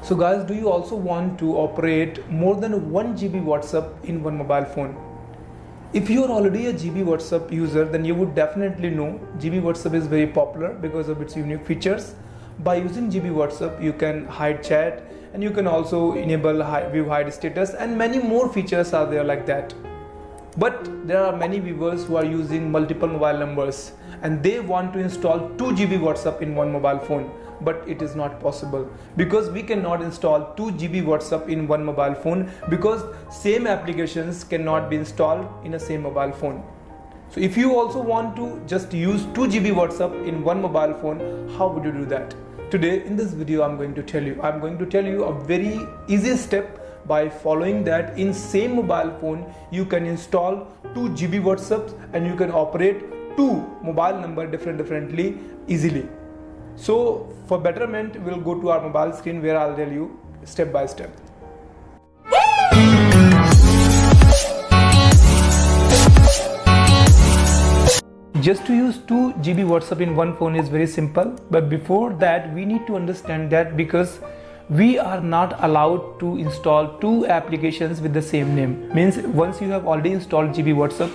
So guys, do you also want to operate more than 1 GB WhatsApp in one mobile phone? If you are already a GB WhatsApp user, then you would definitely know GB WhatsApp is very popular because of its unique features. By using GB WhatsApp, you can hide chat and you can also enable view hide status, and many more features are there like that. But there are many viewers who are using multiple mobile numbers and they want to install 2 GB WhatsApp in one mobile phone, but it is not possible because we cannot install 2 GB WhatsApp in one mobile phone because same applications cannot be installed in a same mobile phone. So if you also want to just use 2 GB WhatsApp in one mobile phone, how would you do that? Today in this video I'm going to tell you a very easy step. By following that, in same mobile phone you can install 2 GB WhatsApp and you can operate 2 mobile number differently easily. So for betterment, we'll go to our mobile screen where I'll tell you step by step. Just to use 2 GB WhatsApp in one phone is very simple, but before that we need to understand that because we are not allowed to install 2 applications with the same name. Means once you have already installed GB WhatsApp,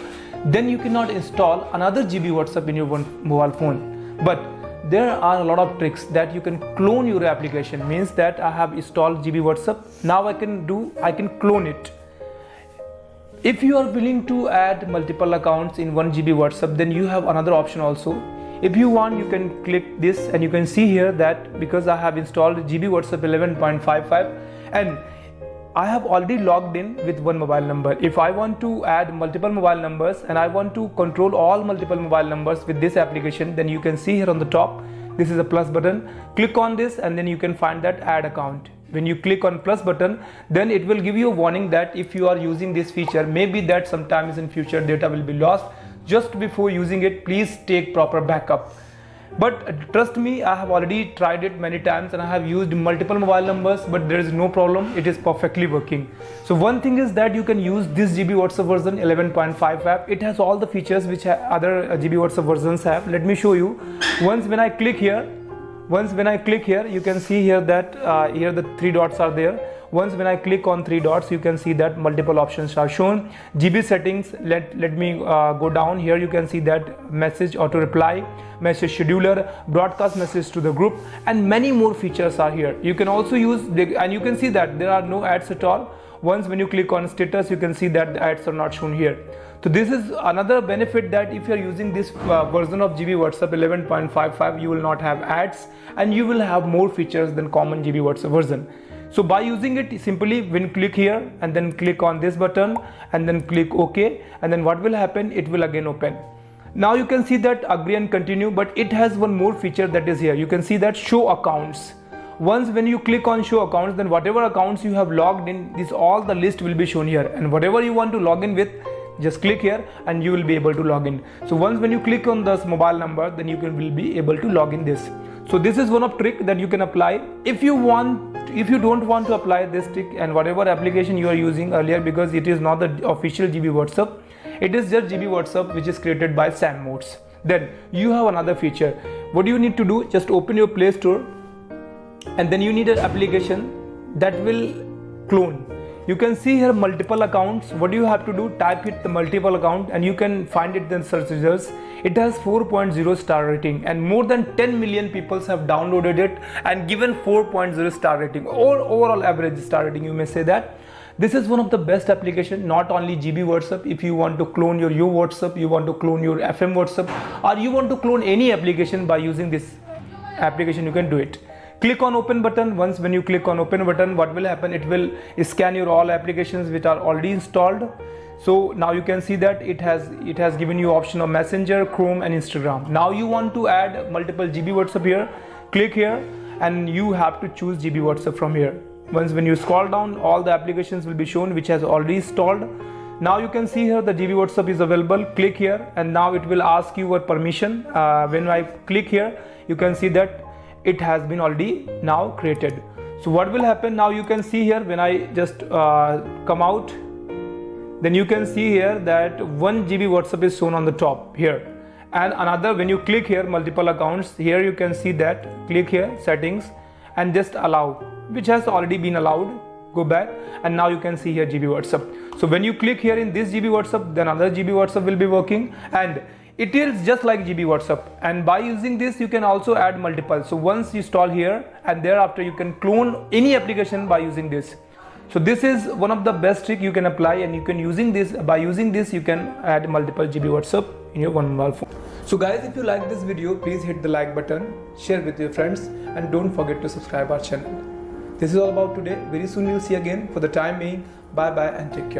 then you cannot install another GB WhatsApp in your one mobile phone. But there are a lot of tricks that you can clone your application. Means that I have installed GB WhatsApp, now I can clone it. If you are willing to add multiple accounts in 1 GB WhatsApp, then you have another option also. If you want, you can click this and you can see here that because I have installed GB WhatsApp 11.55 and I have already logged in with one mobile number. If I want to add multiple mobile numbers and I want to control all multiple mobile numbers with this application, then you can see here on the top, this is a plus button. Click on this and then you can find that add account. When you click on plus button, then it will give you a warning that if you are using this feature, maybe that sometimes in future data will be lost. Just before using it, please take proper backup. But trust me, I have already tried it many times and I have used multiple mobile numbers, but there is no problem. It is perfectly working. So one thing is that you can use this GB WhatsApp version 11.55. It has all the features which other GB WhatsApp versions have. Let me show you. Once when I click here, you can see here that here the 3 dots are there. Once when I click on 3 dots, you can see that multiple options are shown. GB settings, let me go down here. You can see that message auto reply, message scheduler, broadcast message to the group, and many more features are here. You can also use, and you can see that there are no ads at all. Once when you click on status, you can see that the ads are not shown here. So this is another benefit, that if you are using this version of GB WhatsApp 11.55, you will not have ads and you will have more features than common GB WhatsApp version. So by using it, simply when click here and then click on this button and then click OK, and then what will happen, it will again open. Now you can see that agree and continue, but it has one more feature that is here. You can see that show accounts. Once when you click on show accounts, then whatever accounts you have logged in, this all the list will be shown here, and whatever you want to log in with, just click here and you will be able to log in. So once when you click on this mobile number, then you will be able to log in this. So this is one of trick that you can apply if you don't want to apply this trick and whatever application you are using earlier, because it is not the official GB WhatsApp, it is just GB WhatsApp which is created by Sam Modes. Then you have another feature. What do you need to do? Just open your Play Store and then you need an application that will clone. You can see here multiple accounts. What do you have to do? Type it the multiple account and you can find it in search results. It has 4.0 star rating and more than 10 million people have downloaded it and given 4.0 star rating or overall average star rating, you may say that. This is one of the best application, not only GB WhatsApp. If you want to clone your WhatsApp, you want to clone your FM WhatsApp, or you want to clone any application by using this application, you can do it. Click on open button. Once when you click on open button, what will happen? It will scan your all applications which are already installed. So now you can see that it has given you option of Messenger, Chrome and Instagram. Now you want to add multiple GB WhatsApp here. Click here and you have to choose GB WhatsApp from here. Once when you scroll down, all the applications will be shown which has already installed. Now you can see here the GB WhatsApp is available. Click here and now it will ask you for permission. When I click here, you can see that it has been already now created. So what will happen now, you can see here when I just come out, then you can see here that 1 GB WhatsApp is shown on the top here, and another, when you click here multiple accounts, here you can see that click here settings and just allow. which has already been allowed. Go back and now you can see here GB WhatsApp. So when you click here in this GB WhatsApp, then another GB WhatsApp will be working, and it is just like GB WhatsApp. And by using this you can also add multiple. So once you install here, and thereafter you can clone any application by using this. So this is one of the best trick you can apply, and you can by using this you can add multiple GB WhatsApp in your one mobile phone. So guys, if you like this video, please hit the like button, share with your friends, and don't forget to subscribe our channel. This is all about today. Very soon we'll see again. For the time being, bye bye and take care.